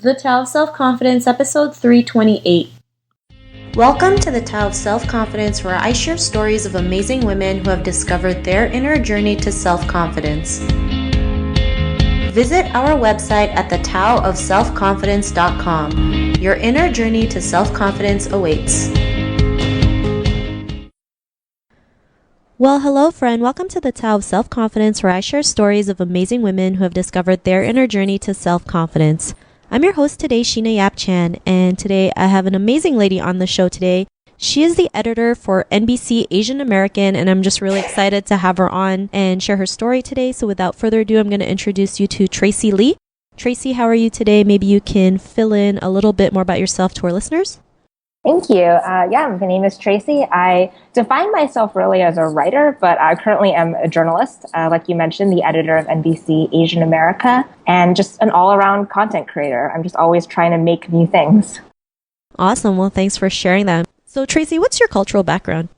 The Tao of Self-Confidence, episode 328. Welcome to the Tao of Self-Confidence, where I share stories of amazing women who have discovered their inner journey to self-confidence. Visit our website at thetaoofselfconfidence.com. Your inner journey to self-confidence awaits. Well, hello friend. Welcome to the Tao of Self-Confidence, where I share stories of amazing women who have discovered their inner journey to self-confidence. I'm your host today, Sheena Yap Chan, and today I have an amazing lady on the show today. She is the editor for NBC Asian American, and I'm just really excited to have her on and share her story today. So without further ado, I'm going to introduce you to Traci Lee. Traci, how are you today? Maybe you can fill in a little bit more about yourself to our listeners. Thank you. My name is Traci. I define myself really as a writer, but I currently am a journalist, like you mentioned, the editor of NBC Asian America, and just an all-around content creator. I'm just always trying to make new things. Awesome. Well, thanks for sharing that. So, Traci, what's your cultural background?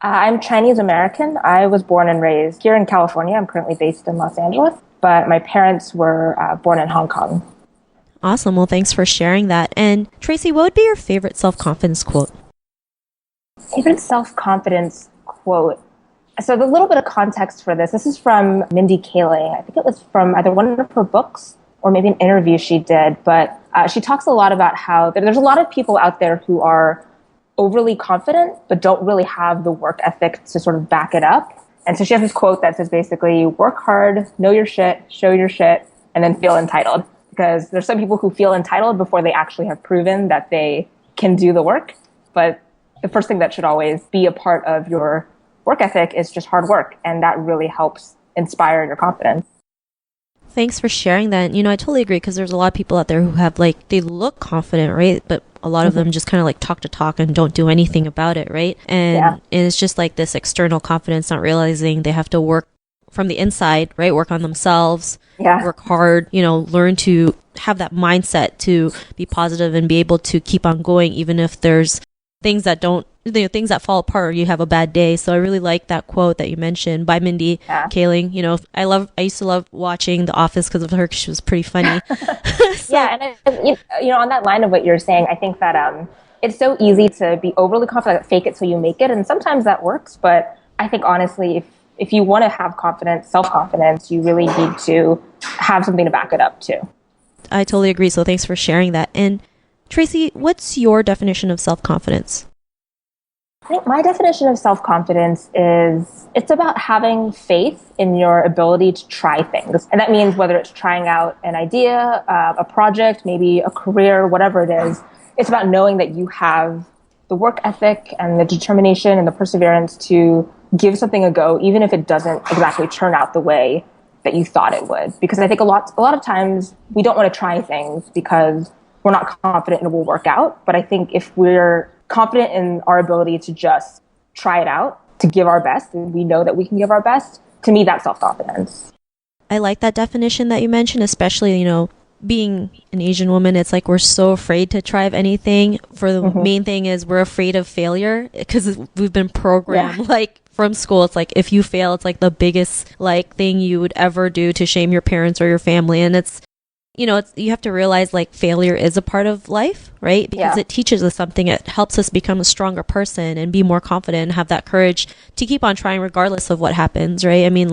I'm Chinese American. I was born and raised here in California. I'm currently based in Los Angeles, but my parents were born in Hong Kong. Awesome. Well, thanks for sharing that. And Traci, what would be your favorite self-confidence quote? Favorite self-confidence quote. So the little bit of context for this is from Mindy Kaling. I think it was from either one of her books or maybe an interview she did. But she talks a lot about how there's a lot of people out there who are overly confident, but don't really have the work ethic to sort of back it up. And so she has this quote that says basically, work hard, know your shit, show your shit, and then feel entitled. Because there's some people who feel entitled before they actually have proven that they can do the work. But the first thing that should always be a part of your work ethic is just hard work. And that really helps inspire your confidence. Thanks for sharing that. I totally agree, because there's a lot of people out there who have they look confident, right? But a lot of them just kind of talk to talk and don't do anything about it, right? And it's just this external confidence, not realizing they have to work from the inside, right? Work on themselves, work hard, learn to have that mindset to be positive and be able to keep on going, even if there's things that things that fall apart or you have a bad day. So I really like that quote that you mentioned by Mindy Kaling. I used to love watching The Office because of her, because she was pretty funny. And on that line of what you're saying, I think that it's so easy to be overly confident, fake it till you make it. And sometimes that works. But I think honestly, if you want to have confidence, self-confidence, you really need to have something to back it up too. I totally agree. So thanks for sharing that. And Traci, what's your definition of self-confidence? I think my definition of self-confidence is it's about having faith in your ability to try things. And that means whether it's trying out an idea, a project, maybe a career, whatever it is, it's about knowing that you have the work ethic and the determination and the perseverance to give something a go, even if it doesn't exactly turn out the way that you thought it would. Because I think a lot of times we don't want to try things because we're not confident it will work out. But I think if we're confident in our ability to just try it out, to give our best, and we know that we can give our best, to me, that's self-confidence. I like that definition that you mentioned, especially, being an Asian woman. It's we're so afraid to try anything. For the main thing is we're afraid of failure, because we've been programmed from school. It's if you fail, it's the biggest thing you would ever do to shame your parents or your family. And it's you have to realize failure is a part of life, right? Because it teaches us something. It helps us become a stronger person and be more confident and have that courage to keep on trying regardless of what happens, right? I mean,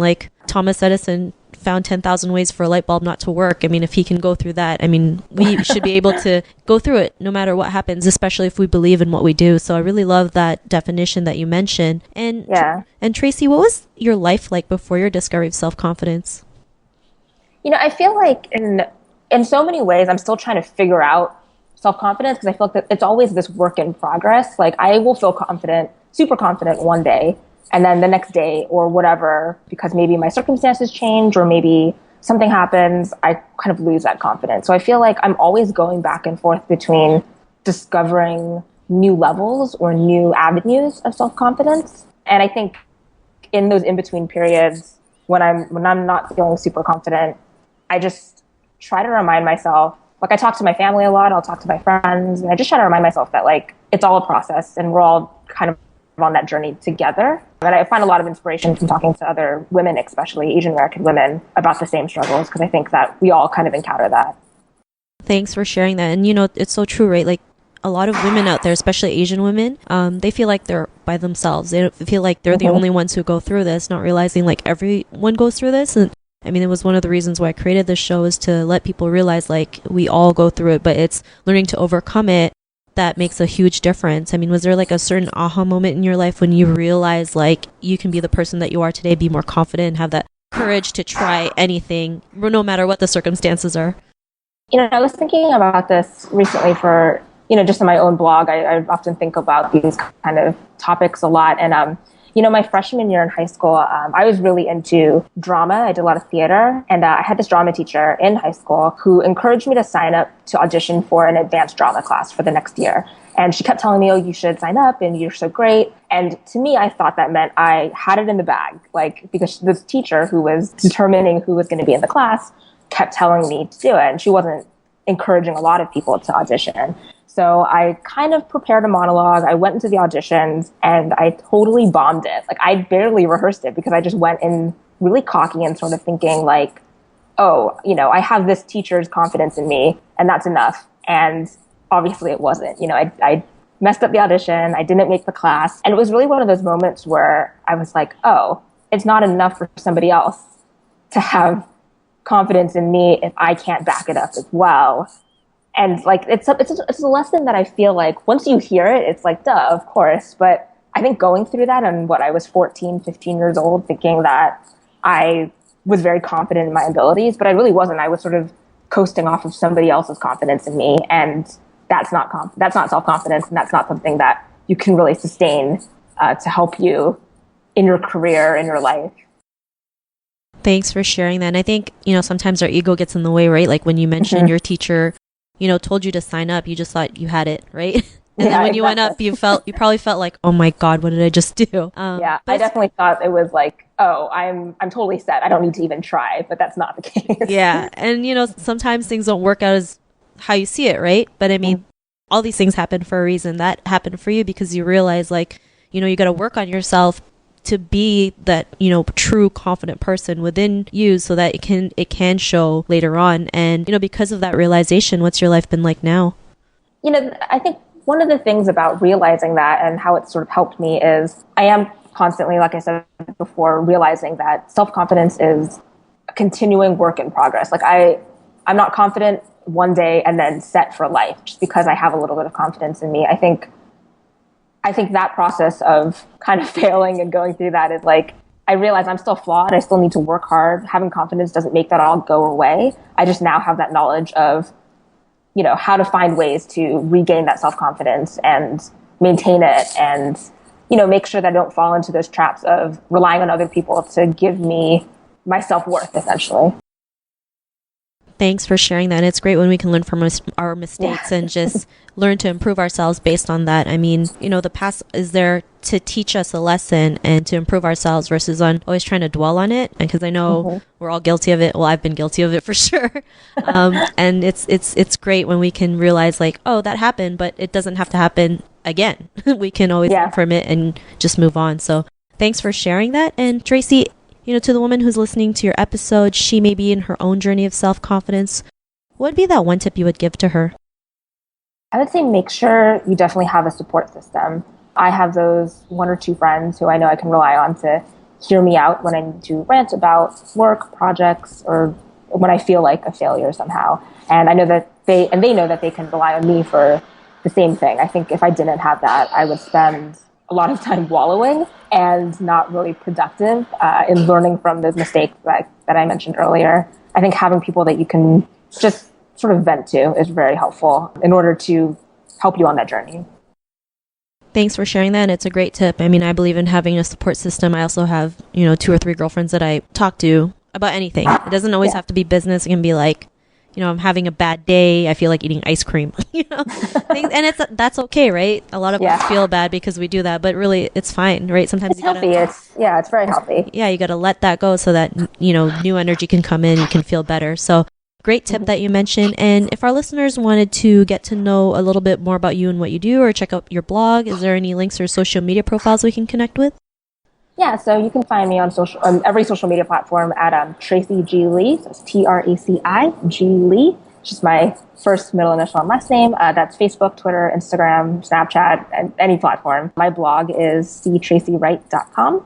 Thomas Edison found 10,000 ways for a light bulb not to work. I mean, if he can go through that, we should be able to go through it no matter what happens, especially if we believe in what we do. So I really love that definition that you mentioned. And Traci, what was your life like before your discovery of self-confidence? I feel in so many ways, I'm still trying to figure out self-confidence, because I feel that it's always this work in progress. I will feel confident, super confident one day, and then the next day or whatever, because maybe my circumstances change or maybe something happens, I kind of lose that confidence. So I feel I'm always going back and forth between discovering new levels or new avenues of self-confidence. And I think in those in-between periods, when I'm not feeling super confident, I just try to remind myself, I talk to my family a lot, I'll talk to my friends, and I just try to remind myself that it's all a process and we're all kind of on that journey together. And I find a lot of inspiration from talking to other women, especially Asian American women, about the same struggles, because I think that we all kind of encounter that. Thanks for sharing that. And it's so true, right? Like a lot of women out there, especially Asian women, they feel like they're by themselves. They don't feel like they're the only ones who go through this, not realizing like everyone goes through this. And I mean, it was one of the reasons why I created this show, is to let people realize like we all go through it, but it's learning to overcome it that makes a huge difference. I mean, was there like a certain aha moment in your life when you realized like you can be the person that you are today, be more confident, and have that courage to try anything, no matter what the circumstances are? I was thinking about this recently for, just in my own blog. I often think about these kind of topics a lot. And, my freshman year in high school, I was really into drama. I did a lot of theater. And I had this drama teacher in high school who encouraged me to sign up to audition for an advanced drama class for the next year. And she kept telling me, oh, you should sign up and you're so great. And to me, I thought that meant I had it in the bag, like, because this teacher who was determining who was going to be in the class kept telling me to do it. And she wasn't encouraging a lot of people to audition. So I kind of prepared a monologue. I went into the auditions and I totally bombed it. Like, I barely rehearsed it because I just went in really cocky and sort of thinking like, oh, I have this teacher's confidence in me and that's enough. And obviously it wasn't. I messed up the audition. I didn't make the class. And it was really one of those moments where I was like, oh, it's not enough for somebody else to have confidence in me if I can't back it up as well. And like, it's a lesson that I feel like once you hear it, it's like, duh, of course. But I think going through that, and I was 14, 15 years old, thinking that I was very confident in my abilities, but I really wasn't. I was sort of coasting off of somebody else's confidence in me. And that's not self-confidence. And that's not something that you can really sustain to help you in your career, in your life. Thanks for sharing that. And I think, sometimes our ego gets in the way, right? Like when you mentioned your teacher, told you to sign up, you just thought you had it, right? And then when you went up, you probably felt like, oh my God, what did I just do? I definitely thought it was like, oh, I'm totally set. I don't need to even try, but that's not the case. Yeah. And, sometimes things don't work out as how you see it, right? But I mean, all these things happen for a reason. That happened for you because you realize like, you got to work on yourself to be that, true confident person within you so that it can show later on. And, because of that realization, what's your life been like now? I think one of the things about realizing that and how it sort of helped me is I am constantly, like I said before, realizing that self-confidence is a continuing work in progress. Like I'm not confident one day and then set for life just because I have a little bit of confidence in me. I think that process of kind of failing and going through that is like, I realize I'm still flawed. I still need to work hard. Having confidence doesn't make that all go away. I just now have that knowledge of, how to find ways to regain that self-confidence and maintain it and, make sure that I don't fall into those traps of relying on other people to give me my self-worth, essentially. Thanks for sharing that. And it's great when we can learn from our mistakes and just learn to improve ourselves based on that. I mean, the past is there to teach us a lesson and to improve ourselves versus on always trying to dwell on it. Because I know we're all guilty of it. Well, I've been guilty of it for sure. And it's great when we can realize like, oh, that happened, but it doesn't have to happen again. We can always learn from it and just move on. So thanks for sharing that. And Traci, to the woman who's listening to your episode, she may be in her own journey of self-confidence. What would be that one tip you would give to her? I would say make sure you definitely have a support system. I have those one or two friends who I know I can rely on to hear me out when I need to rant about work, projects, or when I feel like a failure somehow. And I know that they know that they can rely on me for the same thing. I think if I didn't have that, I would spend a lot of time wallowing and not really productive in learning from those mistakes that I mentioned earlier. I think having people that you can just sort of vent to is very helpful in order to help you on that journey. Thanks for sharing that. It's a great tip. I mean, I believe in having a support system. I also have, 2 or 3 girlfriends that I talk to about anything. It doesn't always have to be business. It can be like, I'm having a bad day. I feel like eating ice cream, and that's okay, right? A lot of us feel bad because we do that, but really it's fine, right? Sometimes it's healthy. It's very healthy. Yeah. You got to let that go so that, new energy can come in. You can feel better. So great tip that you mentioned. And if our listeners wanted to get to know a little bit more about you and what you do or check out your blog, is there any links or social media profiles we can connect with? Yeah, so you can find me on every social media platform at Traci G. Lee. So it's Traci G. Lee. which is my first, middle initial, and last name. That's Facebook, Twitter, Instagram, Snapchat, and any platform. My blog is ctracywright.com.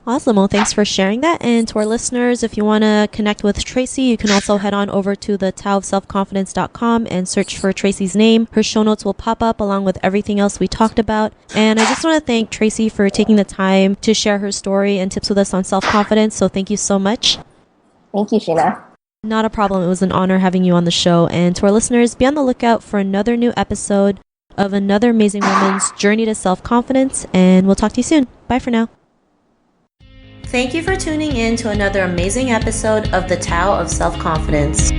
Awesome. Well, thanks for sharing that. And to our listeners, if you want to connect with Traci, you can also head on over to the taoofselfconfidence.com and search for Traci's name. Her show notes will pop up along with everything else we talked about. And I just want to thank Traci for taking the time to share her story and tips with us on self-confidence. So thank you so much. Thank you, Sheena. Not a problem. It was an honor having you on the show. And to our listeners, be on the lookout for another new episode of another amazing woman's journey to self-confidence. And we'll talk to you soon. Bye for now. Thank you for tuning in to another amazing episode of The Tao of Self-Confidence.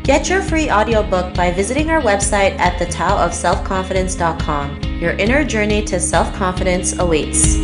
Get your free audiobook by visiting our website at thetaoofselfconfidence.com. Your inner journey to self-confidence awaits.